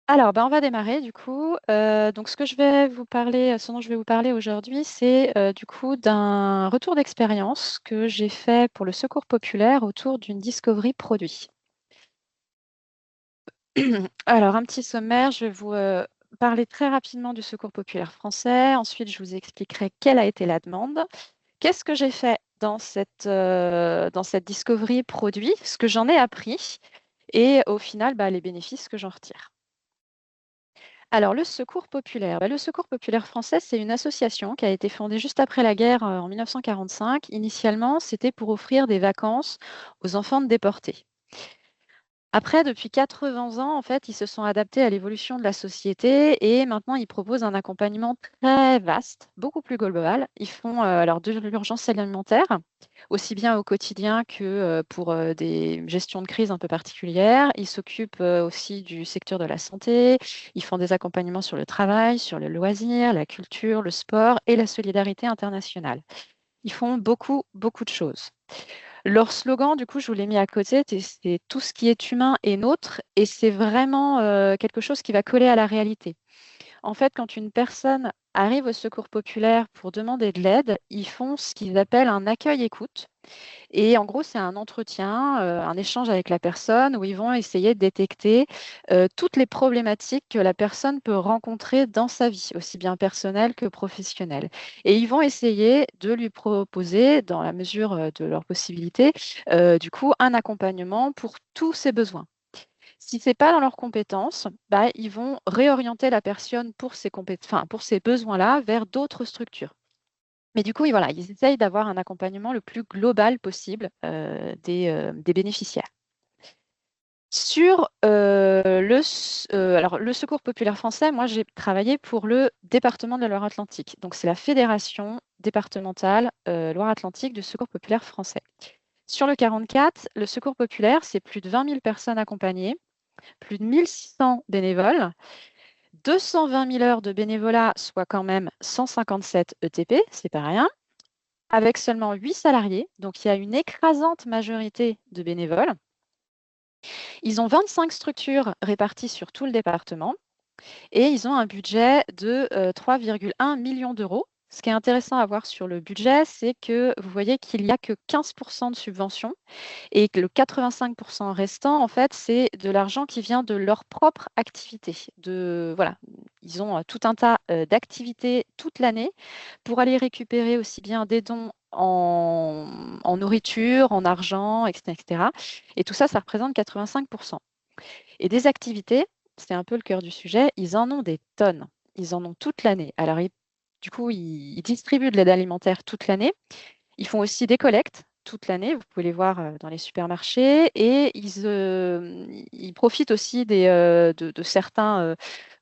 Alors, on va démarrer du coup. Donc, ce dont je vais vous parler aujourd'hui, c'est du coup d'un retour d'expérience que j'ai fait pour le Secours populaire autour d'une discovery produit. Alors, un petit sommaire, je vais vous parler très rapidement du Secours populaire français. Ensuite, je vous expliquerai quelle a été la demande. Qu'est-ce que j'ai fait dans cette discovery produit, ce que j'en ai appris et au final, les bénéfices que j'en retire. Alors, le Secours populaire. Le Secours populaire français, c'est une association qui a été fondée juste après la guerre en 1945. Initialement, c'était pour offrir des vacances aux enfants de déportés. Après, depuis 80 ans, en fait, ils se sont adaptés à l'évolution de la société et maintenant, ils proposent un accompagnement très vaste, beaucoup plus global. Ils font alors de l'urgence alimentaire, aussi bien au quotidien que pour des gestions de crise un peu particulières. Ils s'occupent aussi du secteur de la santé. Ils font des accompagnements sur le travail, sur le loisir, la culture, le sport et la solidarité internationale. Ils font beaucoup, beaucoup de choses. Leur slogan, du coup, je vous l'ai mis à côté, c'est tout ce qui est humain est nôtre et c'est vraiment quelque chose qui va coller à la réalité. En fait, quand une personne arrive au secours populaire pour demander de l'aide, ils font ce qu'ils appellent un accueil-écoute. Et en gros, c'est un entretien, un échange avec la personne où ils vont essayer de détecter toutes les problématiques que la personne peut rencontrer dans sa vie, aussi bien personnelle que professionnelle. Et ils vont essayer de lui proposer, dans la mesure de leurs possibilités, du coup, un accompagnement pour tous ses besoins. Si ce n'est pas dans leurs compétences, ils vont réorienter la personne pour ces besoins-là vers d'autres structures. Mais du coup, voilà, ils essayent d'avoir un accompagnement le plus global possible des bénéficiaires. Sur alors, le Secours populaire français, moi, j'ai travaillé pour le département de la Loire-Atlantique. Donc, c'est la fédération départementale Loire-Atlantique du Secours populaire français. Sur le 44, le Secours populaire, c'est plus de 20 000 personnes accompagnées, plus de 1600 bénévoles, 220 000 heures de bénévolat, soit quand même 157 ETP, c'est pas rien, avec seulement 8 salariés. Donc, il y a une écrasante majorité de bénévoles. Ils ont 25 structures réparties sur tout le département et ils ont un budget de 3,1 millions d'euros. Ce qui est intéressant à voir sur le budget, c'est que vous voyez qu'il n'y a que 15% de subventions et que le 85% restant, en fait, c'est de l'argent qui vient de leur propre activité. Voilà, ils ont tout un tas d'activités toute l'année pour aller récupérer aussi bien des dons en nourriture, en argent, etc., etc. Et tout ça, ça représente 85%. Et des activités, c'est un peu le cœur du sujet, ils en ont des tonnes. Ils en ont toute l'année. Alors, du coup, ils distribuent de l'aide alimentaire toute l'année. Ils font aussi des collectes toute l'année, vous pouvez les voir dans les supermarchés, et ils profitent aussi de certains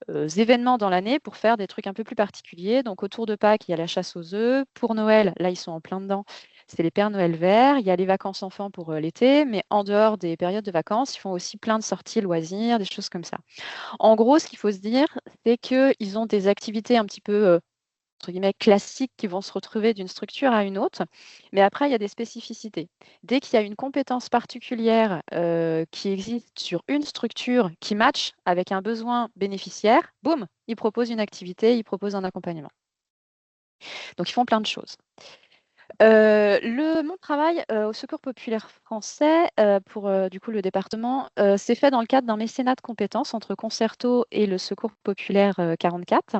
événements dans l'année pour faire des trucs un peu plus particuliers. Donc autour de Pâques, il y a la chasse aux œufs. Pour Noël, là, ils sont en plein dedans. C'est les Pères Noël verts. Il y a les vacances enfants pour l'été, mais en dehors des périodes de vacances, ils font aussi plein de sorties loisirs, des choses comme ça. En gros, ce qu'il faut se dire, c'est qu'ils ont des activités un petit peu entre guillemets, classiques qui vont se retrouver d'une structure à une autre. Mais après, il y a des spécificités. Dès qu'il y a une compétence particulière qui existe sur une structure qui match avec un besoin bénéficiaire, boum, ils proposent une activité, ils proposent un accompagnement. Donc, ils font plein de choses. Mon travail au Secours populaire français pour du coup le département, c'est fait dans le cadre d'un mécénat de compétences entre Concerto et le Secours populaire 44.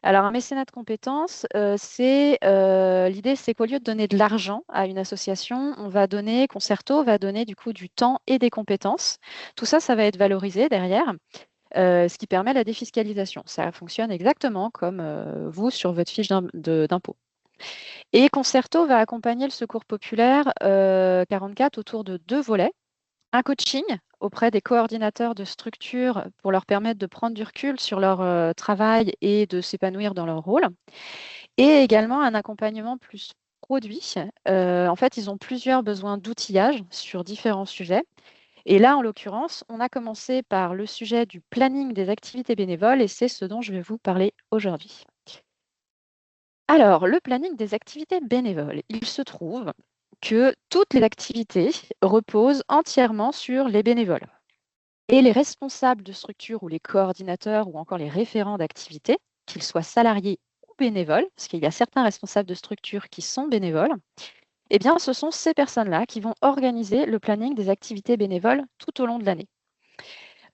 Alors, un mécénat de compétences, l'idée, c'est qu'au lieu de donner de l'argent à une association, Concerto va donner du coup du temps et des compétences. Tout ça, ça va être valorisé derrière, ce qui permet la défiscalisation. Ça fonctionne exactement comme vous sur votre fiche d'impôt. Et Concerto va accompagner le Secours populaire 44 autour de 2 volets. Un coaching auprès des coordinateurs de structures pour leur permettre de prendre du recul sur leur travail et de s'épanouir dans leur rôle. Et également un accompagnement plus produit. En fait, ils ont plusieurs besoins d'outillage sur différents sujets. Et là, en l'occurrence, on a commencé par le sujet du planning des activités bénévoles et c'est ce dont je vais vous parler aujourd'hui. Alors, le planning des activités bénévoles, il se trouve que toutes les activités reposent entièrement sur les bénévoles. Et les responsables de structure ou les coordinateurs ou encore les référents d'activité, qu'ils soient salariés ou bénévoles, parce qu'il y a certains responsables de structure qui sont bénévoles, eh bien, ce sont ces personnes-là qui vont organiser le planning des activités bénévoles tout au long de l'année.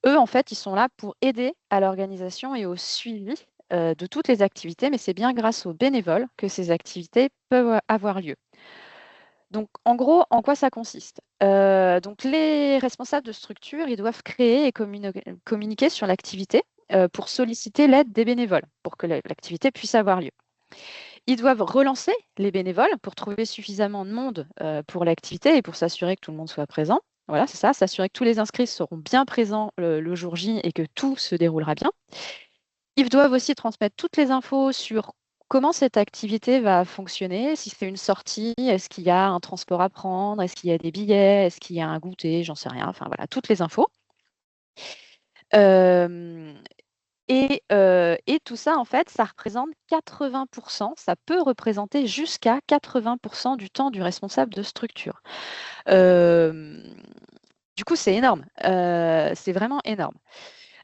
Eux, en fait, ils sont là pour aider à l'organisation et au suivi de toutes les activités, mais c'est bien grâce aux bénévoles que ces activités peuvent avoir lieu. Donc, en gros, en quoi ça consiste? Donc les responsables de structure, ils doivent créer et communiquer sur l'activité, pour solliciter l'aide des bénévoles, pour que l'activité puisse avoir lieu. Ils doivent relancer les bénévoles pour trouver suffisamment de monde, pour l'activité et pour s'assurer que tout le monde soit présent. Voilà, c'est ça, s'assurer que tous les inscrits seront bien présents le jour J et que tout se déroulera bien. Ils doivent aussi transmettre toutes les infos sur comment cette activité va fonctionner, si c'est une sortie, est-ce qu'il y a un transport à prendre, est-ce qu'il y a des billets, est-ce qu'il y a un goûter, j'en sais rien, enfin voilà, toutes les infos. Hem et tout ça, en fait, ça représente 80, ça peut représenter jusqu'à 80 du temps du responsable de structure. Hem, du coup, c'est énorme, c'est vraiment énorme.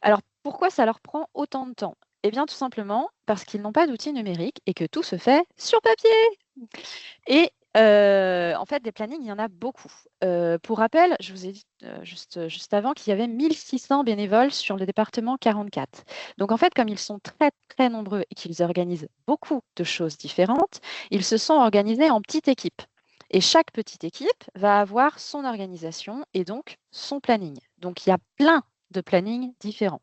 Alors, pourquoi ça leur prend autant de temps? Eh bien, tout simplement parce qu'ils n'ont pas d'outils numériques et que tout se fait sur papier. Et en fait, des plannings, il y en a beaucoup. Pour rappel, je vous ai dit, juste avant qu'il y avait 1600 bénévoles sur le département 44. Donc en fait, comme ils sont très, très nombreux et qu'ils organisent beaucoup de choses différentes, ils se sont organisés en petites équipes. Et chaque petite équipe va avoir son organisation et donc son planning. Donc il y a plein de plannings différents.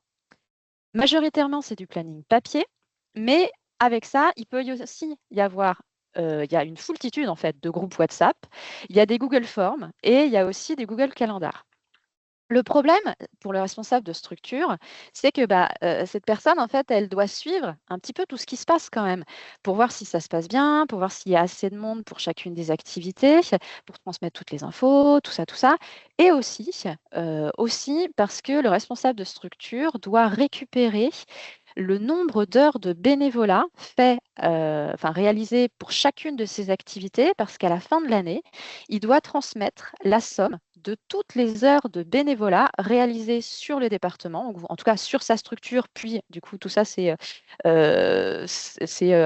Majoritairement, c'est du planning papier, mais avec ça, il peut y aussi y avoir, il y a une foultitude en fait de groupes WhatsApp, il y a des Google Forms et il y a aussi des Google Calendar. Le problème, pour le responsable de structure, c'est que, cette personne, en fait, elle doit suivre un petit peu tout ce qui se passe quand même, pour voir si ça se passe bien, pour voir s'il y a assez de monde pour chacune des activités, pour transmettre toutes les infos, tout ça et aussi parce que le responsable de structure doit récupérer le nombre d'heures de bénévolat réalisé pour chacune de ces activités parce qu'à la fin de l'année, il doit transmettre la somme de toutes les heures de bénévolat réalisées sur le département, ou en tout cas sur sa structure, puis du coup tout ça c'est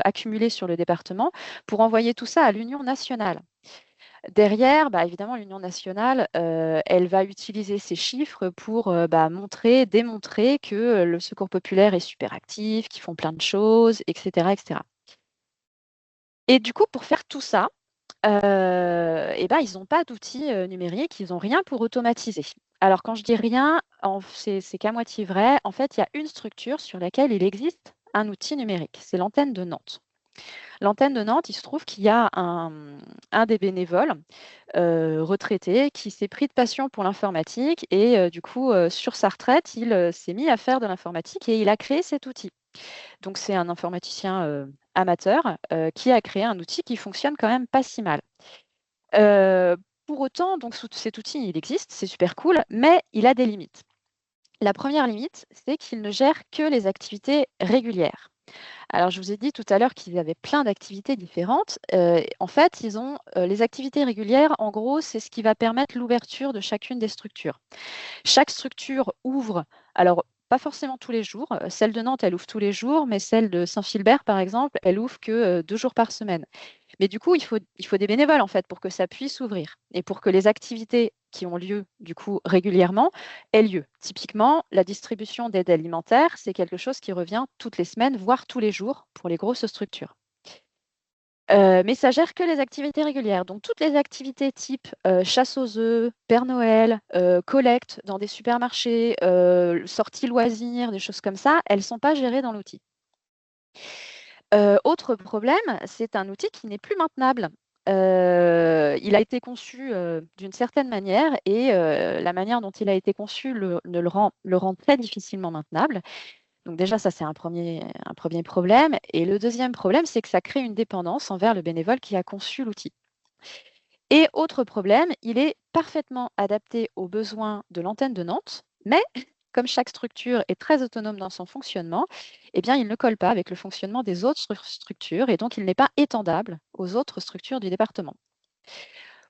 accumulé sur le département pour envoyer tout ça à l'Union nationale. Derrière, évidemment, l'Union nationale, elle va utiliser ces chiffres pour, démontrer que, le Secours populaire est super actif, qu'ils font plein de choses et cetera et cetera. Et du coup, pour faire tout ça, ils n'ont pas d'outils, numériques, ils n'ont rien pour automatiser. Alors quand je dis rien, c'est qu'à moitié vrai. En fait, il y a une structure sur laquelle il existe un outil numérique, c'est l'antenne de Nantes. L'antenne de Nantes, il se trouve qu'il y a un des bénévoles, retraité qui s'est pris de passion pour l'informatique et du coup, sur sa retraite, il, s'est mis à faire de l'informatique et il a créé cet outil. Donc c'est un informaticien, amateur, qui a créé un outil qui fonctionne quand même pas si mal. Pour autant, donc cet outil, il existe, c'est super cool, mais il a des limites. La première limite, c'est qu'il ne gère que les activités régulières. Alors, je vous ai dit tout à l'heure qu'ils avaient plein d'activités différentes. En fait, ils ont les activités régulières, en gros, c'est ce qui va permettre l'ouverture de chacune des structures. Chaque structure ouvre, alors pas forcément tous les jours. Celle de Nantes, elle ouvre tous les jours, mais celle de Saint-Philbert, par exemple, elle ouvre que 2 jours par semaine. Mais du coup, il faut des bénévoles, en fait, pour que ça puisse ouvrir et pour que les activités qui ont lieu, du coup, régulièrement, aient lieu. Typiquement, la distribution d'aide alimentaire, c'est quelque chose qui revient toutes les semaines, voire tous les jours pour les grosses structures. Mais ça gère que les activités régulières. Donc toutes les activités type, chasse aux œufs, Père Noël, collecte dans des supermarchés, sorties loisirs, des choses comme ça, elles ne sont pas gérées dans l'outil. Autre problème, c'est un outil qui n'est plus maintenable. Il a été conçu, d'une certaine manière et la manière dont il a été conçu le rend très difficilement maintenable. Donc déjà ça, c'est un premier problème et le deuxième problème, c'est que ça crée une dépendance envers le bénévole qui a conçu l'outil. Et autre problème, il est parfaitement adapté aux besoins de l'antenne de Nantes, mais comme chaque structure est très autonome dans son fonctionnement, eh bien, il ne colle pas avec le fonctionnement des autres structures et donc il n'est pas étendable aux autres structures du département.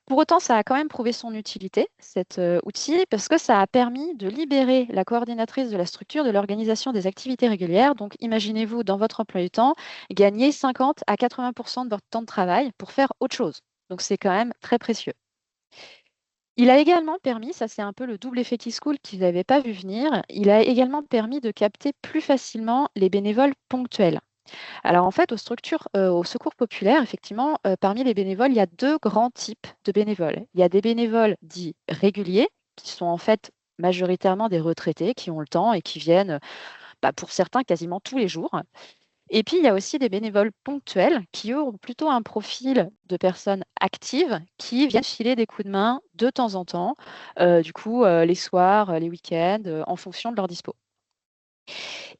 Pour autant, ça a quand même prouvé son utilité, cet outil, parce que ça a permis de libérer la coordinatrice de la structure de l'organisation des activités régulières. Donc, imaginez-vous, dans votre emploi du temps, gagner 50 à 80% de votre temps de travail pour faire autre chose. Donc, c'est quand même très précieux. Il a également permis, ça c'est un peu le double effet qui se coule qu'ils n'avaient pas vu venir, il a également permis de capter plus facilement les bénévoles ponctuels. Alors en fait, au secours populaire, effectivement, parmi les bénévoles, il y a deux grands types de bénévoles. Il y a des bénévoles dits réguliers, qui sont en fait majoritairement des retraités qui ont le temps et qui viennent, bah, pour certains, quasiment tous les jours. Et puis, il y a aussi des bénévoles ponctuels qui, eux, ont plutôt un profil de personnes actives qui viennent filer des coups de main de temps en temps, les soirs, les week-ends, en fonction de leur dispo.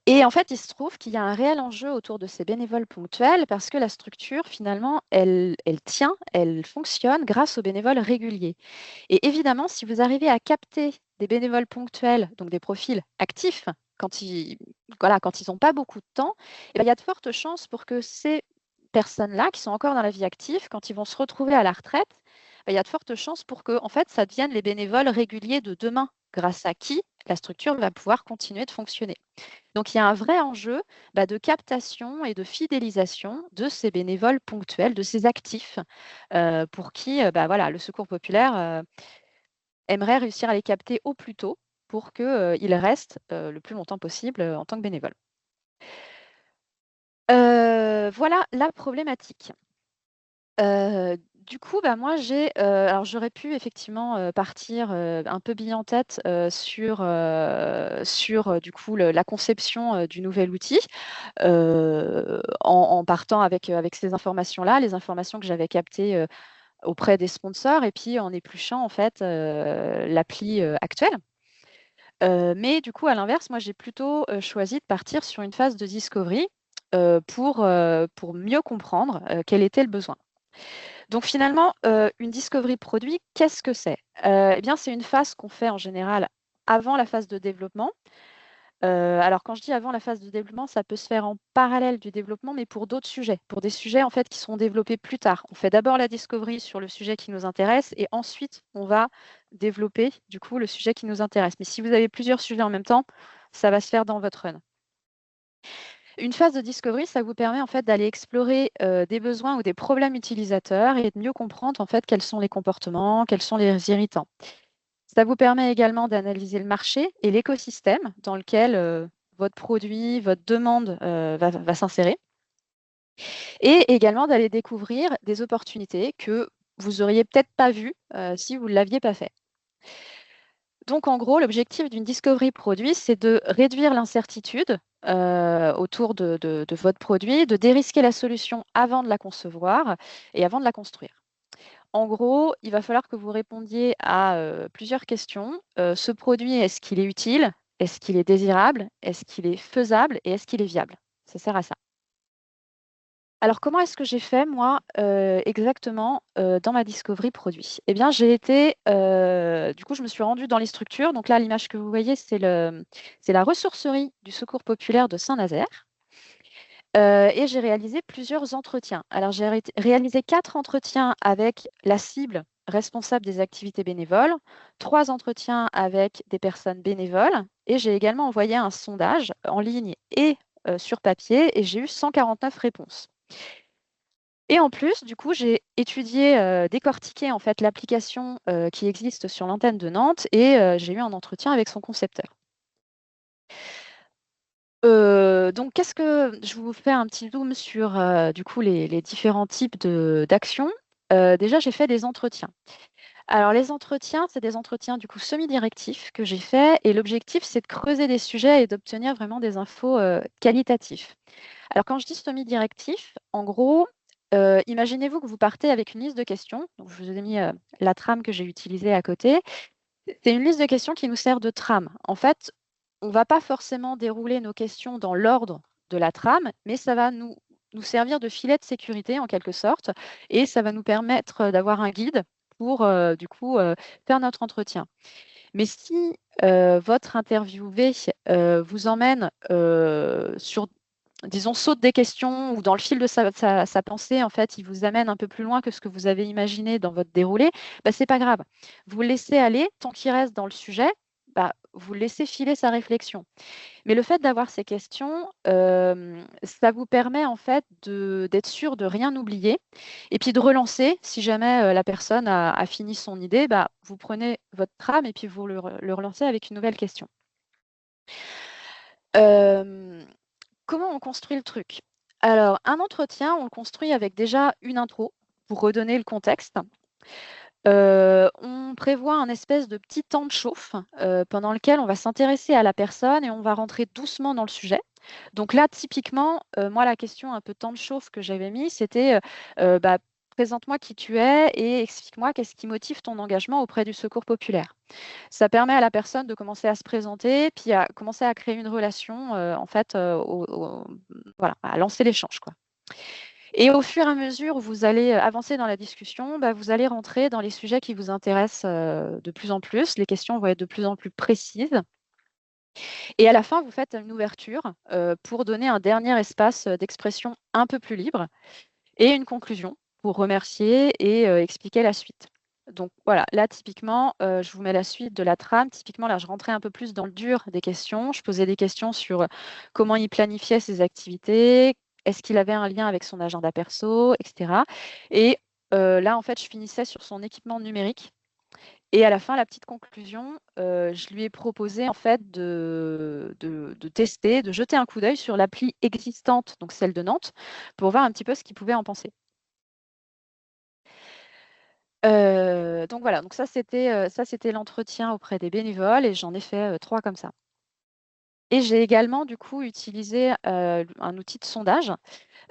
Et en fait, il se trouve qu'il y a un réel enjeu autour de ces bénévoles ponctuels parce que la structure, finalement, elle tient, elle fonctionne grâce aux bénévoles réguliers. Et évidemment, si vous arrivez à capter des bénévoles ponctuels, donc des profils actifs, quand ils voilà, quand ils n'ont pas beaucoup de temps, eh ben, il y a de fortes chances pour que ces personnes-là, qui sont encore dans la vie active, quand ils vont se retrouver à la retraite, il y a de fortes chances pour que, en fait, ça devienne les bénévoles réguliers de demain, grâce à qui la structure va pouvoir continuer de fonctionner. Donc, il y a un vrai enjeu de captation et de fidélisation de ces bénévoles ponctuels, de ces actifs, pour qui, voilà, le Secours populaire, aimerait réussir à les capter au plus tôt pour qu'ils restent, le plus longtemps possible, en tant que bénévoles. Voilà la problématique. Du coup, moi alors j'aurais pu effectivement, partir, un peu bille en tête, sur du coup la conception, du nouvel outil, en partant avec ces informations-là, les informations que j'avais captées, auprès des sponsors et puis en épluchant en fait, l'appli, actuelle. Mais du coup, à l'inverse, moi j'ai plutôt, choisi de partir sur une phase de discovery, pour mieux comprendre, quel était le besoin. Donc finalement, une discovery produit, qu'est-ce que c'est? Eh bien, c'est une phase qu'on fait en général avant la phase de développement. Alors quand je dis avant la phase de développement, ça peut se faire en parallèle du développement, mais pour d'autres sujets, pour des sujets en fait qui seront développés plus tard. On fait d'abord la discovery sur le sujet qui nous intéresse et ensuite on va développer du coup le sujet qui nous intéresse. Mais si vous avez plusieurs sujets en même temps, ça va se faire dans votre run. Une phase de discovery, ça vous permet en fait d'aller explorer, des besoins ou des problèmes utilisateurs et de mieux comprendre en fait quels sont les comportements, quels sont les irritants. Ça vous permet également d'analyser le marché et l'écosystème dans lequel, votre produit, votre demande, va s'insérer et également d'aller découvrir des opportunités que vous auriez peut-être pas vues, si vous ne l'aviez pas fait. Donc en gros, l'objectif d'une discovery produit, c'est de réduire l'incertitude, autour de votre produit, de dérisquer la solution avant de la concevoir et avant de la construire. En gros, il va falloir que vous répondiez à, plusieurs questions. Ce produit, est-ce qu'il est utile? Est-ce qu'il est désirable? Est-ce qu'il est faisable? Et est-ce qu'il est viable? Ça sert à ça. Alors comment est-ce que j'ai fait moi, exactement, dans ma discovery produit? Eh bien j'ai été, du coup je me suis rendue dans les structures. Donc là, l'image que vous voyez, c'est la ressourcerie du Secours populaire de Saint-Nazaire, et j'ai réalisé plusieurs entretiens. Alors j'ai réalisé 4 entretiens avec la cible responsable des activités bénévoles, 3 entretiens avec des personnes bénévoles et j'ai également envoyé un sondage en ligne et sur papier et j'ai eu 149 réponses. Et en plus, du coup, j'ai étudié, décortiqué en fait l'application, qui existe sur l'antenne de Nantes et j'ai eu un entretien avec son concepteur. Donc qu'est-ce que je vous fais un petit zoom sur, du coup les différents types d'actions. Déjà, j'ai fait des entretiens. Alors les entretiens, c'est des entretiens du coup semi-directifs que j'ai faits et l'objectif, c'est de creuser des sujets et d'obtenir vraiment des infos, qualitatives. Alors quand je dis semi-directif, en gros, imaginez-vous que vous partez avec une liste de questions. Donc je vous ai mis, la trame que j'ai utilisée à côté. C'est une liste de questions qui nous sert de trame. En fait, on ne va pas forcément dérouler nos questions dans l'ordre de la trame, mais ça va nous servir de filet de sécurité en quelque sorte et ça va nous permettre, d'avoir un guide pour, faire notre entretien. Mais si, votre interviewé, vous emmène, sur disons, saute des questions ou dans le fil de sa pensée, en fait, il vous amène un peu plus loin que ce que vous avez imaginé dans votre déroulé, bah, c'est pas grave. Vous le laissez aller, tant qu'il reste dans le sujet, bah, vous laissez filer sa réflexion. Mais le fait d'avoir ces questions, ça vous permet en fait d'être sûr de rien oublier et puis de relancer si jamais, la personne a fini son idée, bah, vous prenez votre trame et puis vous le relancez avec une nouvelle question. Hem, Comment on construit le truc? Alors, un entretien, on le construit avec déjà une intro pour redonner le contexte. On prévoit un espèce de petit temps de chauffe, pendant lequel on va s'intéresser à la personne et on va rentrer doucement dans le sujet. Donc là, typiquement, moi, la question un peu temps de chauffe que j'avais mis, c'était, bah: «Présente-moi qui tu es et explique-moi qu'est-ce qui motive ton engagement auprès du secours populaire». Ça permet à la personne de commencer à se présenter, puis à commencer à créer une relation, en fait, voilà, à lancer l'échange, quoi. Et au fur et à mesure où vous allez, avancer dans la discussion, bah, vous allez rentrer dans les sujets qui vous intéressent, de plus en plus. Les questions vont être de plus en plus précises et à la fin, vous faites une ouverture, pour donner un dernier espace, d'expression un peu plus libre et une conclusion pour remercier et expliquer la suite. Donc voilà, là typiquement, je vous mets la suite de la trame. Typiquement, là, je rentrais un peu plus dans le dur des questions. Je posais des questions sur, comment il planifiait ses activités, est-ce qu'il avait un lien avec son agenda perso, et cetera et là, en fait, je finissais sur son équipement numérique et à la fin, la petite conclusion, je lui ai proposé en fait de tester, de jeter un coup d'œil sur l'appli existante, donc celle de Nantes, pour voir un petit peu ce qu'il pouvait en penser. Donc voilà, donc ça c'était l'entretien auprès des bénévoles et j'en ai fait, 3 comme ça. Et j'ai également du coup utilisé, un outil de sondage.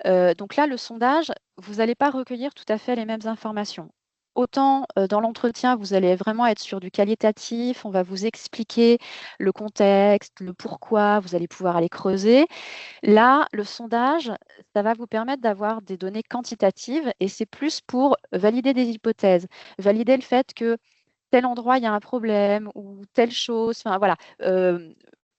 Donc là, le sondage, vous n'allez pas recueillir tout à fait les mêmes informations. Autant, dans l'entretien, vous allez vraiment être sur du qualitatif, on va vous expliquer le contexte, le pourquoi, vous allez pouvoir aller creuser. Là, le sondage, ça va vous permettre d'avoir des données quantitatives et c'est plus pour valider des hypothèses, valider le fait que tel endroit, il y a un problème ou telle chose, enfin voilà.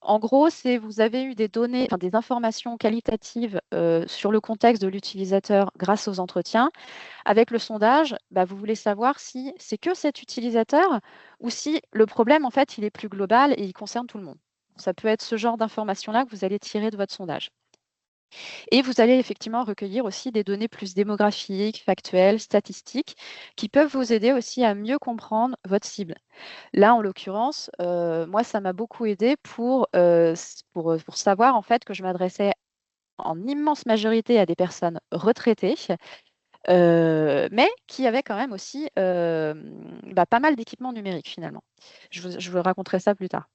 En gros, c'est vous avez eu des données, enfin des informations qualitatives, sur le contexte de l'utilisateur grâce aux entretiens. Avec le sondage, bah, vous voulez savoir si c'est que cet utilisateur ou si le problème, en fait, il est plus global et il concerne tout le monde. Ça peut être ce genre d'informations-là que vous allez tirer de votre sondage. Et vous allez effectivement recueillir aussi des données plus démographiques, factuelles, statistiques, qui peuvent vous aider aussi à mieux comprendre votre cible. Là, en l'occurrence, moi, ça m'a beaucoup aidé pour savoir en fait que je m'adressais en immense majorité à des personnes retraitées, mais qui avaient quand même aussi, bah, pas mal d'équipements numériques finalement. Je vous raconterai ça plus tard.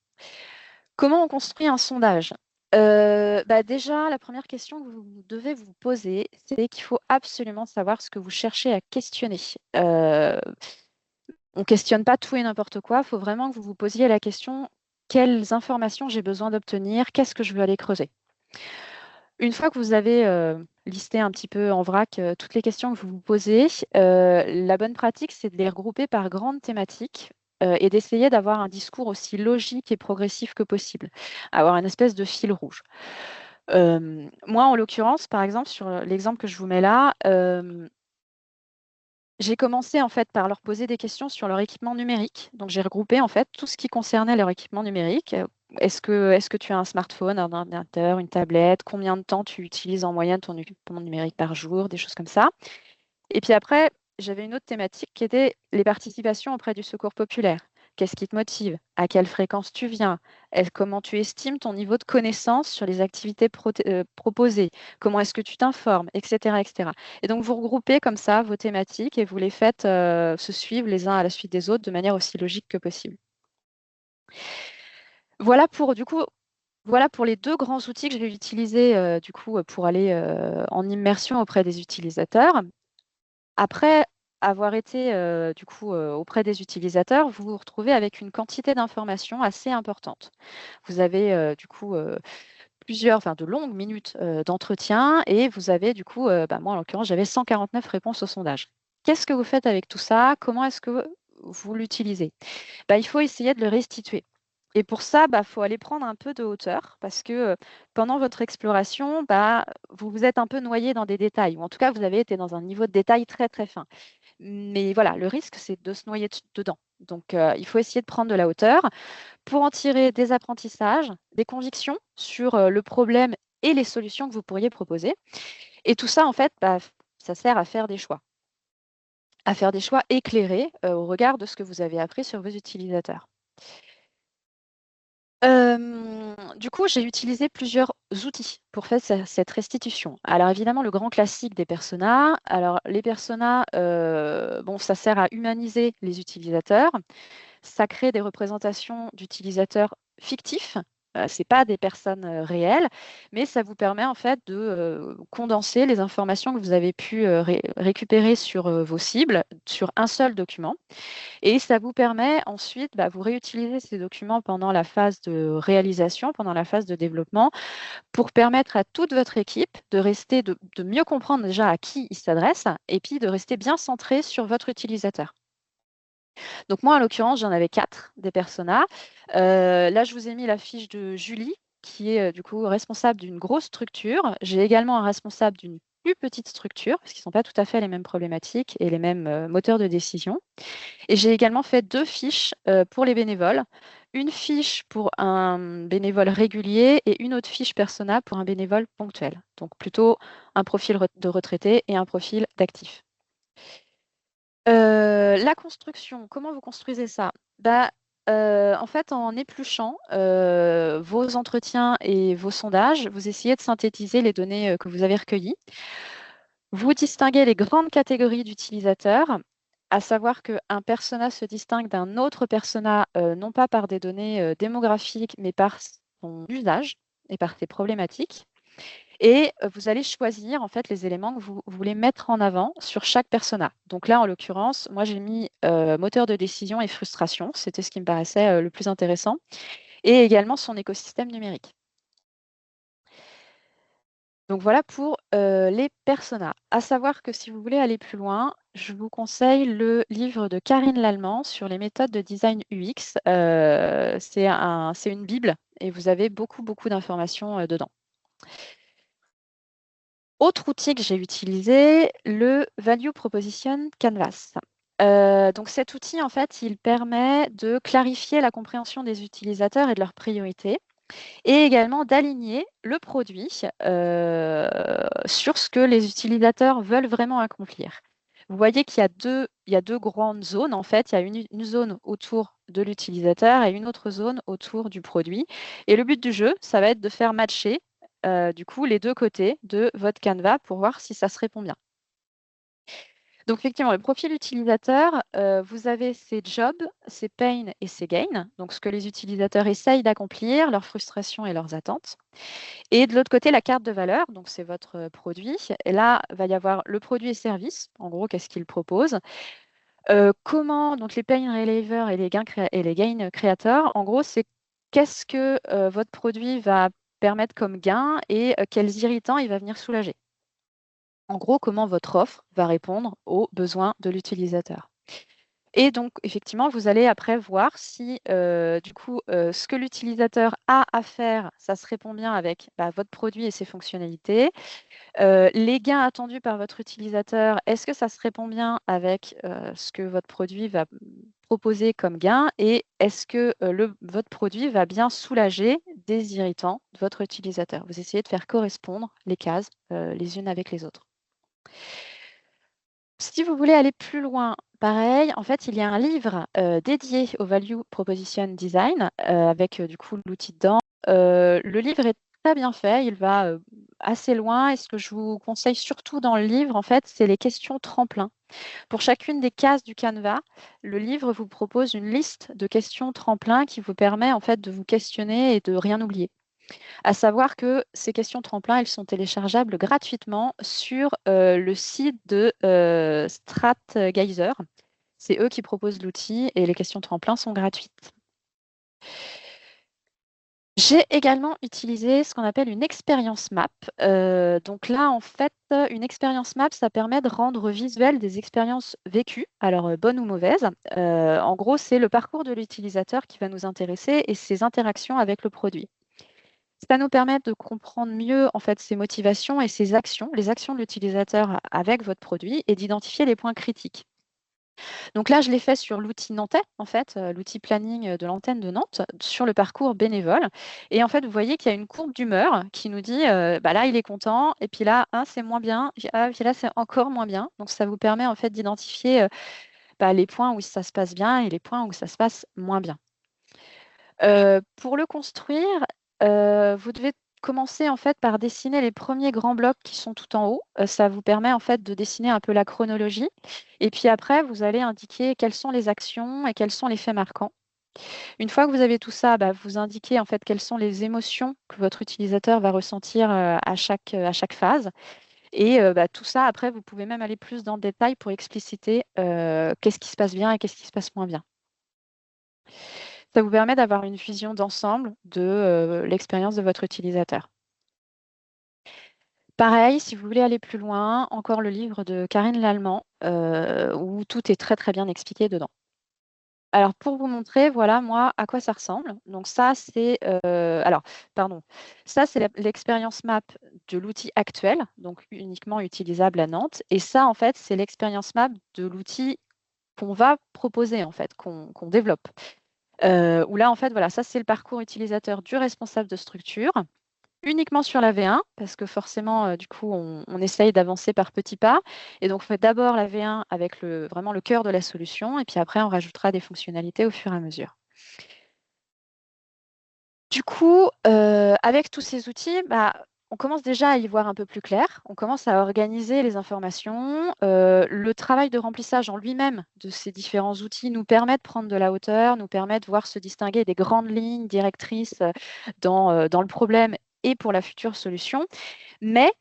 Comment on construit un sondage? Bah, déjà, la première question que vous devez vous poser, c'est qu'il faut absolument savoir ce que vous cherchez à questionner. On ne questionne pas tout et n'importe quoi, il faut vraiment que vous vous posiez la question: «Quelles informations j'ai besoin d'obtenir? Qu'est-ce que je veux aller creuser?» Une fois que vous avez, listé un petit peu en vrac, toutes les questions que vous vous posez, la bonne pratique, c'est de les regrouper par grandes thématiques, et d'essayer d'avoir un discours aussi logique et progressif que possible. Avoir une espèce de fil rouge. Moi, en l'occurrence, par exemple, sur, l'exemple que je vous mets là, j'ai commencé en fait par leur poser des questions sur leur équipement numérique. Donc j'ai regroupé en fait tout ce qui concernait leur équipement numérique. Est-ce que tu as un smartphone, un ordinateur, une tablette? Combien de temps tu utilises en moyenne ton équipement numérique par jour? Des choses comme ça. Et puis après, j'avais une autre thématique qui était les participations auprès du secours populaire. Qu'est-ce qui te motive? À quelle fréquence tu viens? Comment tu estimes ton niveau de connaissance sur les activités proposées? Comment est-ce que tu t'informes? Etc., etc. Et donc, vous regroupez comme ça vos thématiques et vous les faites se suivre les uns à la suite des autres de manière aussi logique que possible. Voilà pour, du coup, voilà pour les deux grands outils que je vais utiliser du coup, pour aller en immersion auprès des utilisateurs. Après avoir été, du coup, auprès des utilisateurs, vous vous retrouvez avec une quantité d'informations assez importante. Vous avez, du coup, de longues minutes, d'entretien et vous avez du coup, bah, moi en l'occurrence, j'avais 149 réponses au sondage. Qu'est-ce que vous faites avec tout ça? Comment est-ce que vous l'utilisez? Bah, il faut essayer de le restituer. Et pour ça, faut aller prendre un peu de hauteur parce que pendant votre exploration, vous vous êtes un peu noyé dans des détails, ou en tout cas, vous avez été dans un niveau de détail très, très fin. Mais voilà, le risque, c'est de se noyer dedans. Donc, il faut essayer de prendre de la hauteur pour en tirer des apprentissages, des convictions sur le problème et les solutions que vous pourriez proposer. Et tout ça, en fait, ça sert à faire des choix éclairés au regard de ce que vous avez appris sur vos utilisateurs. Du coup, j'ai utilisé plusieurs outils pour faire cette restitution. Alors évidemment, le grand classique des personas. Alors les personas, ça sert à humaniser les utilisateurs. Ça crée des représentations d'utilisateurs fictifs. C'est pas des personnes réelles, mais ça vous permet en fait de condenser les informations que vous avez pu récupérer sur vos cibles sur un seul document. Et ça vous permet ensuite, vous réutilisez ces documents pendant la phase de réalisation, pendant la phase de développement, pour permettre à toute votre équipe de mieux comprendre déjà à qui il s'adresse, et puis de rester bien centré sur votre utilisateur. Donc moi, en l'occurrence, j'en avais 4 des personas. Là, je vous ai mis la fiche de Julie, qui est du coup responsable d'une grosse structure. J'ai également un responsable d'une plus petite structure, parce qu'ils ne sont pas tout à fait les mêmes problématiques et les mêmes moteurs de décision. Et j'ai également fait 2 fiches pour les bénévoles. Une fiche pour un bénévole régulier et une autre fiche persona pour un bénévole ponctuel. Donc plutôt un profil de retraité et un profil d'actif. La construction, comment vous construisez ça? En fait, en épluchant vos entretiens et vos sondages, vous essayez de synthétiser les données que vous avez recueillies. Vous distinguez les grandes catégories d'utilisateurs, à savoir qu'un persona se distingue d'un autre persona, non pas par des données démographiques, mais par son usage et par ses problématiques. Et vous allez choisir en fait les éléments que vous voulez mettre en avant sur chaque persona. Donc là, en l'occurrence, moi j'ai mis moteur de décision et frustration, c'était ce qui me paraissait le plus intéressant, et également son écosystème numérique. Donc voilà pour les personas. À savoir que si vous voulez aller plus loin, je vous conseille le livre de Karine Lallemand sur les méthodes de design UX. C'est une bible et vous avez beaucoup, beaucoup d'informations dedans. Autre outil que j'ai utilisé, le Value Proposition Canvas. Donc cet outil, en fait, il permet de clarifier la compréhension des utilisateurs et de leurs priorités, et également d'aligner le produit sur ce que les utilisateurs veulent vraiment accomplir. Vous voyez qu'il y a deux grandes zones, en fait. Il y a une zone autour de l'utilisateur et une autre zone autour du produit. Et le but du jeu, ça va être de faire matcher du coup les deux côtés de votre Canva pour voir si ça se répond bien. Donc effectivement, le profil utilisateur, vous avez ses jobs, ses pains et ses gains, donc ce que les utilisateurs essayent d'accomplir, leurs frustrations et leurs attentes. Et de l'autre côté, la carte de valeur, donc c'est votre produit. Et là, va y avoir le produit et service, en gros, qu'est-ce qu'il propose. Comment, donc les pain relievers et les gain créateurs, en gros, c'est qu'est-ce que votre produit va permettre comme gain et quels irritants il va venir soulager. En gros, comment votre offre va répondre aux besoins de l'utilisateur. Et donc, effectivement, vous allez après voir si, ce que l'utilisateur a à faire, ça se répond bien avec votre produit et ses fonctionnalités. Les gains attendus par votre utilisateur, est-ce que ça se répond bien avec ce que votre produit va proposer comme gain? Et est-ce que votre produit va bien soulager des irritants de votre utilisateur? Vous essayez de faire correspondre les cases les unes avec les autres. Si vous voulez aller plus loin, pareil, en fait, il y a un livre dédié au Value Proposition Design avec du coup l'outil dedans. Le livre est très bien fait, il va assez loin et ce que je vous conseille surtout dans le livre, en fait, c'est les questions tremplin. Pour chacune des cases du Canva, le livre vous propose une liste de questions tremplin qui vous permet en fait de vous questionner et de rien oublier. À savoir que ces questions tremplin, elles sont téléchargeables gratuitement sur le site de StratGeyser. C'est eux qui proposent l'outil et les questions tremplin sont gratuites. J'ai également utilisé ce qu'on appelle une expérience map. Donc là, en fait, une expérience map, ça permet de rendre visuel des expériences vécues, alors bonnes ou mauvaises. En gros, c'est le parcours de l'utilisateur qui va nous intéresser et ses interactions avec le produit. Ça nous permet de comprendre mieux en fait ses motivations et ses actions, les actions de l'utilisateur avec votre produit et d'identifier les points critiques. Donc là, je l'ai fait sur l'outil nantais, en fait, l'outil planning de l'antenne de Nantes, sur le parcours bénévole. Et en fait, vous voyez qu'il y a une courbe d'humeur qui nous dit, bah là, il est content, et puis là, c'est moins bien, puis là, c'est encore moins bien. Donc ça vous permet en fait d'identifier bah, les points où ça se passe bien et les points où ça se passe moins bien. Pour le construire, vous devez commencer en fait par dessiner les premiers grands blocs qui sont tout en haut. Ça vous permet en fait de dessiner un peu la chronologie. Et puis après, vous allez indiquer quelles sont les actions et quels sont les faits marquants. Une fois que vous avez tout ça, bah, vous indiquez en fait quelles sont les émotions que votre utilisateur va ressentir à chaque phase. Et bah, tout ça, après, vous pouvez même aller plus dans le détail pour expliciter qu'est-ce qui se passe bien et qu'est-ce qui se passe moins bien. Ça vous permet d'avoir une vision d'ensemble de l'expérience de votre utilisateur. Pareil, si vous voulez aller plus loin, encore le livre de Karine Lallemand, où tout est très, très bien expliqué dedans. Alors pour vous montrer, voilà, moi, à quoi ça ressemble. Donc ça, c'est alors, pardon, ça, c'est l'expérience map de l'outil actuel, donc uniquement utilisable à Nantes. Et ça, en fait, c'est l'expérience map de l'outil qu'on va proposer, en fait, qu'on développe. Où là, en fait, voilà, ça, c'est le parcours utilisateur du responsable de structure, uniquement sur la V1, parce que forcément, du coup, on essaye d'avancer par petits pas. Et donc, on fait d'abord la V1 avec vraiment le cœur de la solution, et puis après, on rajoutera des fonctionnalités au fur et à mesure. Du coup, avec tous ces outils, bah, on commence déjà à y voir un peu plus clair. On commence à organiser les informations. Le travail de remplissage en lui-même de ces différents outils nous permet de prendre de la hauteur, nous permet de voir se distinguer des grandes lignes directrices dans le problème et pour la future solution. Mais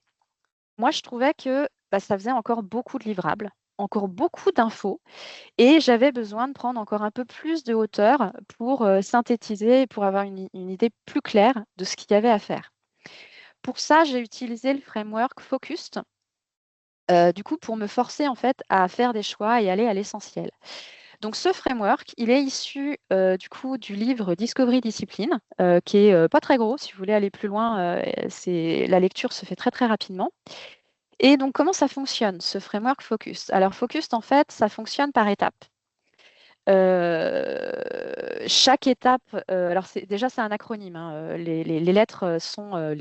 moi, je trouvais que bah, ça faisait encore beaucoup de livrables, encore beaucoup d'infos, et j'avais besoin de prendre encore un peu plus de hauteur pour synthétiser, pour avoir une idée plus claire de ce qu'il y avait à faire. Pour ça, j'ai utilisé le framework Focused, du coup, pour me forcer en fait à faire des choix et aller à l'essentiel. Donc, ce framework, il est issu du coup du livre Discovery Discipline, qui est pas très gros. Si vous voulez aller plus loin, la lecture se fait très très rapidement. Et donc, comment ça fonctionne, ce framework Focused? Alors, Focused, en fait, ça fonctionne par étapes. Chaque étape, alors déjà c'est un acronyme, hein, les lettres sont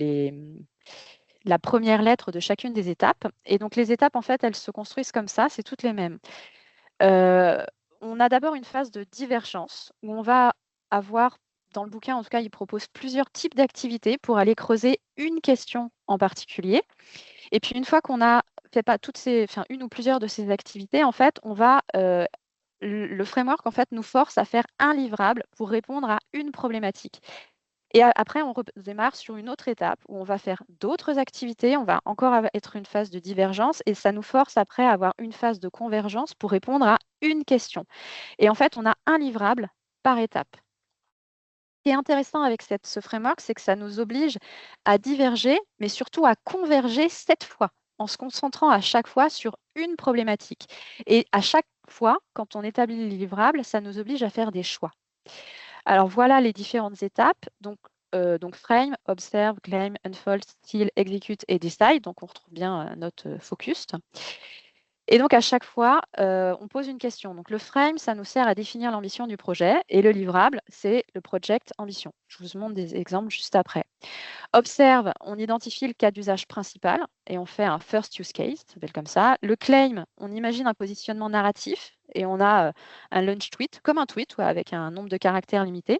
la première lettre de chacune des étapes. Et donc les étapes, en fait, elles se construisent comme ça, c'est toutes les mêmes. Euh, on a d'abord une phase de divergence où on va avoir, dans le bouquin en tout cas, il propose plusieurs types d'activités pour aller creuser une question en particulier. Et puis une fois qu'on a fait pas une ou plusieurs de ces activités, en fait, on va le framework en fait nous force à faire un livrable pour répondre à une problématique. Et après, on redémarre sur une autre étape où on va faire d'autres activités, on va encore être une phase de divergence et ça nous force après à avoir une phase de convergence pour répondre à une question. Et en fait, on a un livrable par étape. Ce qui est intéressant avec ce framework, c'est que ça nous oblige à diverger, mais surtout à converger 7 fois, en se concentrant à chaque fois sur une problématique. Et à chaque fois, quand on établit le livrable, ça nous oblige à faire des choix. Alors voilà les différentes étapes. Donc frame, observe, claim, unfold, steal, execute et decide. Donc on retrouve bien notre focus. Et donc, à chaque fois, on pose une question. Donc, le frame, ça nous sert à définir l'ambition du projet. Et le livrable, c'est le project ambition. Je vous montre des exemples juste après. Observe, on identifie le cas d'usage principal et on fait un first use case, ça s'appelle comme ça. Le claim, on imagine un positionnement narratif et on a un launch tweet, comme un tweet, avec un nombre de caractères limité.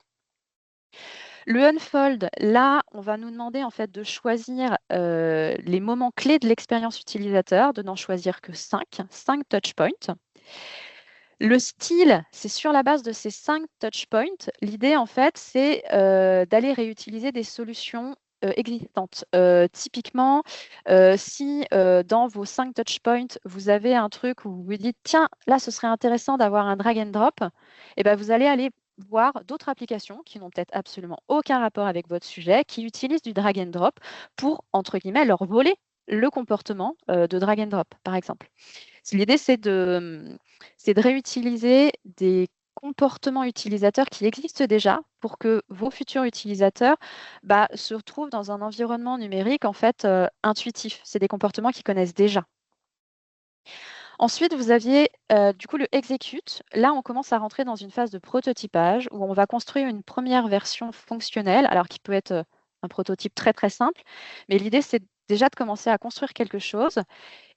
Le unfold, là, on va nous demander en fait de choisir les moments clés de l'expérience utilisateur, de n'en choisir que 5 touch points. Le style, c'est sur la base de ces 5 touch points. L'idée, en fait, c'est d'aller réutiliser des solutions existantes. Typiquement, si dans vos 5 touch points, vous avez un truc où vous vous dites, tiens, là, ce serait intéressant d'avoir un drag and drop, et ben, vous allez aller voir d'autres applications qui n'ont peut-être absolument aucun rapport avec votre sujet, qui utilisent du drag and drop pour, entre guillemets, leur voler le comportement de drag and drop, par exemple. L'idée, c'est de réutiliser des comportements utilisateurs qui existent déjà pour que vos futurs utilisateurs se retrouvent dans un environnement numérique en fait intuitif. C'est des comportements qu'ils connaissent déjà. Ensuite, vous aviez du coup le execute. Là, on commence à rentrer dans une phase de prototypage où on va construire une première version fonctionnelle, alors qui peut être un prototype très très simple, mais l'idée c'est déjà de commencer à construire quelque chose,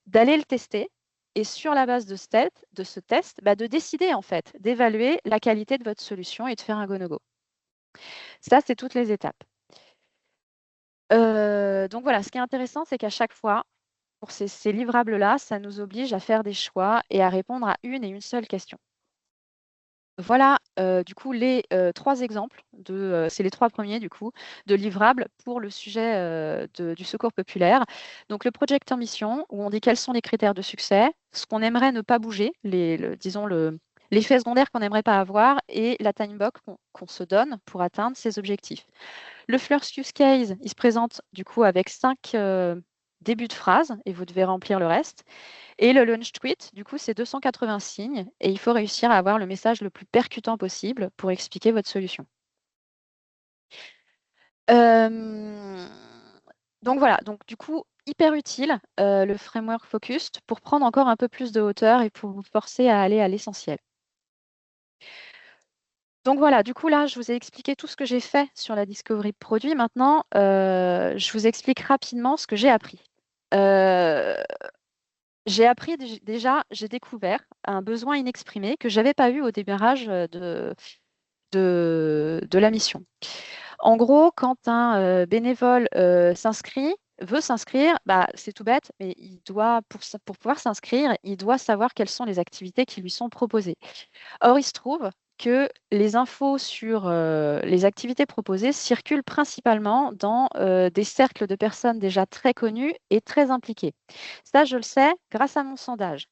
d'aller le tester et sur la base de ce test, de décider en fait, d'évaluer la qualité de votre solution et de faire un go-no-go. Ça, c'est toutes les étapes. Donc voilà, ce qui est intéressant, c'est qu'à chaque fois, pour ces livrables-là, ça nous oblige à faire des choix et à répondre à une et une seule question. Voilà, du coup, les 3 exemples c'est les 3 premiers du coup, de livrables pour le sujet, du secours populaire. Donc le project en mission, où on dit quels sont les critères de succès, ce qu'on aimerait ne pas bouger, l'effet secondaire qu'on n'aimerait pas avoir et la time box qu'on se donne pour atteindre ces objectifs. Le first use case, il se présente du coup avec 5 débuts de phrases et vous devez remplir le reste. Et le launch tweet, du coup, c'est 280 signes et il faut réussir à avoir le message le plus percutant possible pour expliquer votre solution. Donc voilà, donc du coup, hyper utile le framework Focused pour prendre encore un peu plus de hauteur et pour vous forcer à aller à l'essentiel. Donc voilà, du coup là, je vous ai expliqué tout ce que j'ai fait sur la discovery de produit. Maintenant, je vous explique rapidement ce que j'ai appris. J'ai appris déjà, j'ai découvert un besoin inexprimé que je n'avais pas eu au démarrage de la mission. En gros, quand un bénévole veut s'inscrire, c'est tout bête, mais il doit, pour pouvoir s'inscrire, il doit savoir quelles sont les activités qui lui sont proposées. Or, il se trouve que les infos sur les activités proposées circulent principalement dans des cercles de personnes déjà très connues et très impliquées. Ça, je le sais grâce à mon sondage.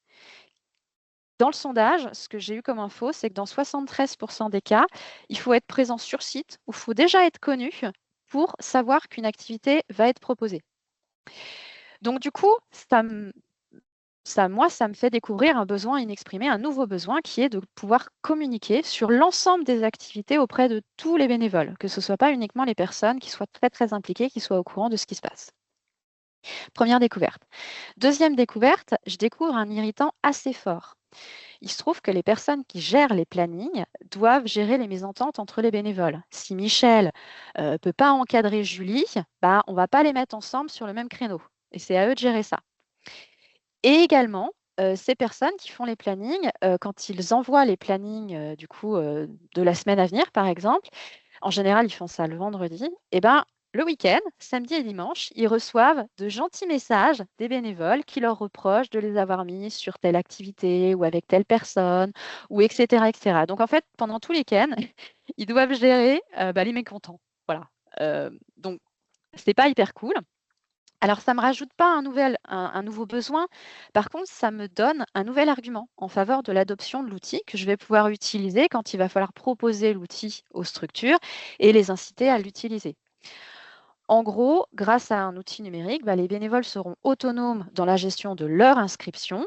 Dans le sondage, ce que j'ai eu comme info, c'est que dans 73% des cas, il faut être présent sur site ou il faut déjà être connu pour savoir qu'une activité va être proposée. Donc du coup, moi, ça me fait découvrir un besoin inexprimé, un nouveau besoin qui est de pouvoir communiquer sur l'ensemble des activités auprès de tous les bénévoles, que ce ne soit pas uniquement les personnes qui soient très très impliquées, qui soient au courant de ce qui se passe. Première découverte. Deuxième découverte, je découvre un irritant assez fort. Il se trouve que les personnes qui gèrent les plannings doivent gérer les mésententes entre les bénévoles. Si Michel ne peut pas encadrer Julie, on ne va pas les mettre ensemble sur le même créneau. Et c'est à eux de gérer ça. Et également, ces personnes qui font les plannings, quand ils envoient les plannings de la semaine à venir, par exemple, en général, ils font ça le vendredi, et le week-end, samedi et dimanche, ils reçoivent de gentils messages des bénévoles qui leur reprochent de les avoir mis sur telle activité ou avec telle personne, ou etc., etc. Donc en fait, pendant tout le week-end, ils doivent gérer les mécontents. Voilà. Donc, c'est pas hyper cool. Alors, ça ne me rajoute pas un nouveau besoin. Par contre, ça me donne un nouvel argument en faveur de l'adoption de l'outil que je vais pouvoir utiliser quand il va falloir proposer l'outil aux structures et les inciter à l'utiliser. En gros, grâce à un outil numérique, les bénévoles seront autonomes dans la gestion de leur inscription.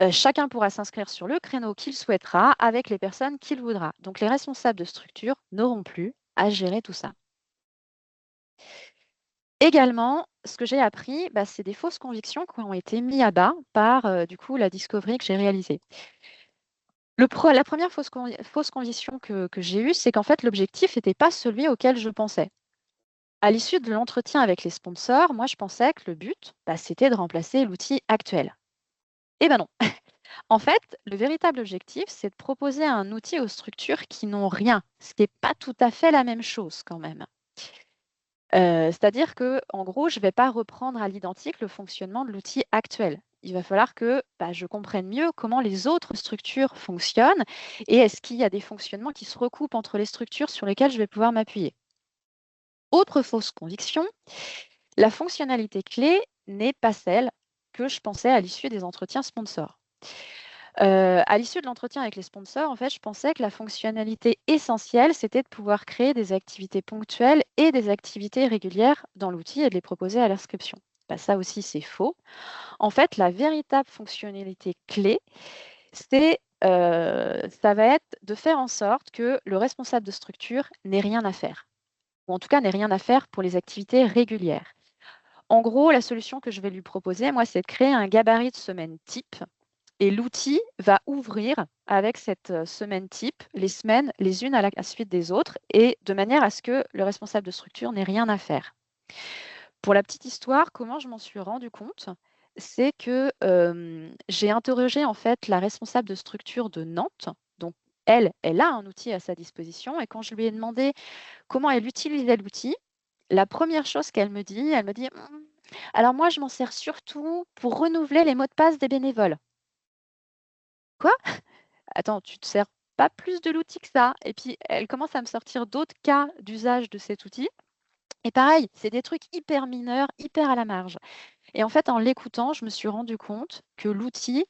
Chacun pourra s'inscrire sur le créneau qu'il souhaitera avec les personnes qu'il voudra. Donc, les responsables de structure n'auront plus à gérer tout ça. Également, ce que j'ai appris, c'est des fausses convictions qui ont été mises à bas par la discovery que j'ai réalisée. La première fausse conviction que j'ai eue, c'est qu'en fait, l'objectif n'était pas celui auquel je pensais. À l'issue de l'entretien avec les sponsors, moi, je pensais que le but, c'était de remplacer l'outil actuel. Eh ben non. En fait, le véritable objectif, c'est de proposer un outil aux structures qui n'ont rien, ce qui n'est pas tout à fait la même chose quand même. C'est-à-dire qu'en gros, je ne vais pas reprendre à l'identique le fonctionnement de l'outil actuel. Il va falloir que je comprenne mieux comment les autres structures fonctionnent et est-ce qu'il y a des fonctionnements qui se recoupent entre les structures sur lesquelles je vais pouvoir m'appuyer. Autre fausse conviction, la fonctionnalité clé n'est pas celle que je pensais à l'issue des entretiens sponsors. À l'issue de l'entretien avec les sponsors, en fait, je pensais que la fonctionnalité essentielle, c'était de pouvoir créer des activités ponctuelles et des activités régulières dans l'outil et de les proposer à l'inscription. Bah, ça aussi, c'est faux. En fait, la véritable fonctionnalité clé, ça va être de faire en sorte que le responsable de structure n'ait rien à faire, ou en tout cas n'ait rien à faire pour les activités régulières. En gros, la solution que je vais lui proposer, moi, c'est de créer un gabarit de semaine type et l'outil va ouvrir avec cette semaine type les semaines les unes à la suite des autres et de manière à ce que le responsable de structure n'ait rien à faire. Pour la petite histoire, comment je m'en suis rendu compte? C'est que, j'ai interrogé en fait la responsable de structure de Nantes. Donc elle a un outil à sa disposition et quand je lui ai demandé comment elle utilisait l'outil, la première chose qu'elle me dit, elle me dit: alors moi je m'en sers surtout pour renouveler les mots de passe des bénévoles». Quoi? Attends, tu te sers pas plus de l'outil que ça? Et puis elle commence à me sortir d'autres cas d'usage de cet outil et pareil, c'est des trucs hyper mineurs, hyper à la marge. Et en fait, en l'écoutant, je me suis rendu compte que l'outil,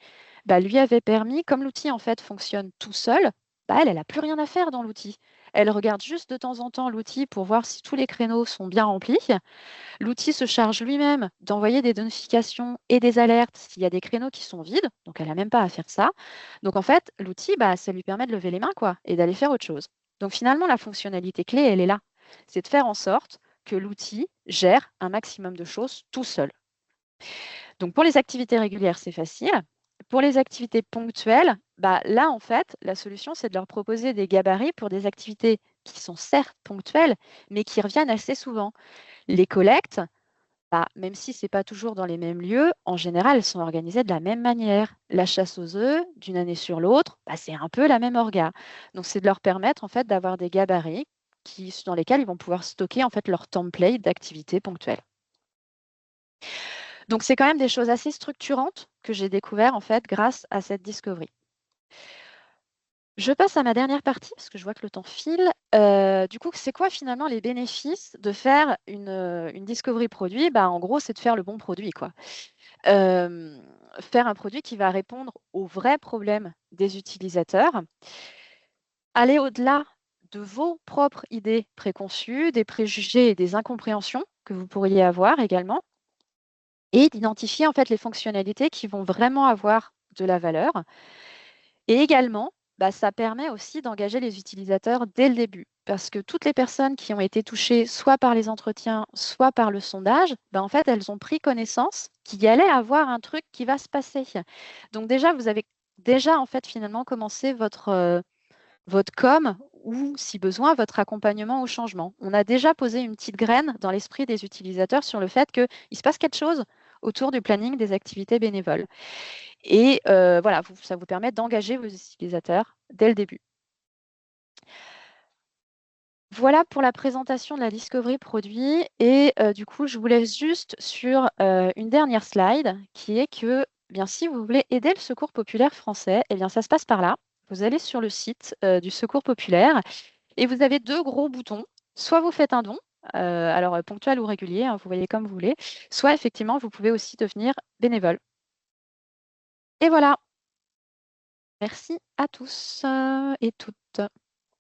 bah, lui avait permis comme l'outil, en fait, fonctionne tout seul, bah, elle a plus rien à faire dans l'outil. Elle regarde juste de temps en temps l'outil pour voir si tous les créneaux sont bien remplis. L'outil se charge lui-même d'envoyer des notifications et des alertes s'il y a des créneaux qui sont vides, donc elle a même pas à faire ça. Donc en fait, l'outil, bah, ça lui permet de lever les mains, quoi, et d'aller faire autre chose. Donc finalement, la fonctionnalité clé, elle est là. C'est de faire en sorte que l'outil gère un maximum de choses tout seul. Donc pour les activités régulières, c'est facile. Pour les activités ponctuelles, bah, là, en fait, la solution, c'est de leur proposer des gabarits pour des activités qui sont certes ponctuelles, mais qui reviennent assez souvent. Les collectes, bah, même si ce n'est pas toujours dans les mêmes lieux, en général, elles sont organisées de la même manière. La chasse aux œufs, d'une année sur l'autre, bah, c'est un peu la même orga. Donc, c'est de leur permettre en fait d'avoir des gabarits dans lesquels ils vont pouvoir stocker en fait leur template d'activités ponctuelles. Donc, c'est quand même des choses assez structurantes que j'ai découvert en fait grâce à cette discovery. Je passe à ma dernière partie parce que je vois que le temps file. Du coup, c'est quoi finalement les bénéfices de faire une discovery produit? Bah, en gros, c'est de faire le bon produit, quoi. Hem, Faire un produit qui va répondre aux vrais problèmes des utilisateurs, aller au-delà de vos propres idées préconçues, des préjugés et des incompréhensions que vous pourriez avoir également et d'identifier en fait les fonctionnalités qui vont vraiment avoir de la valeur et également, bah, ça permet aussi d'engager les utilisateurs dès le début. Parce que toutes les personnes qui ont été touchées soit par les entretiens, soit par le sondage, bah, en fait, elles ont pris connaissance qu'il y allait avoir un truc qui va se passer. Donc déjà, vous avez déjà en fait finalement commencé votre com ou si besoin votre accompagnement au changement. On a déjà posé une petite graine dans l'esprit des utilisateurs sur le fait qu'il se passe quelque chose autour du planning des activités bénévoles. Et voilà, ça vous permet d'engager vos utilisateurs dès le début. Voilà pour la présentation de la discovery produit et du coup, je vous laisse juste sur, une dernière slide qui est que, eh bien, si vous voulez aider le Secours populaire français, eh bien, ça se passe par là. Vous allez sur le site, du Secours populaire et vous avez 2 gros boutons. Soit vous faites un don, alors, ponctuel ou régulier, hein, vous voyez comme vous voulez, soit effectivement, vous pouvez aussi devenir bénévole. Et voilà, merci à tous, et toutes.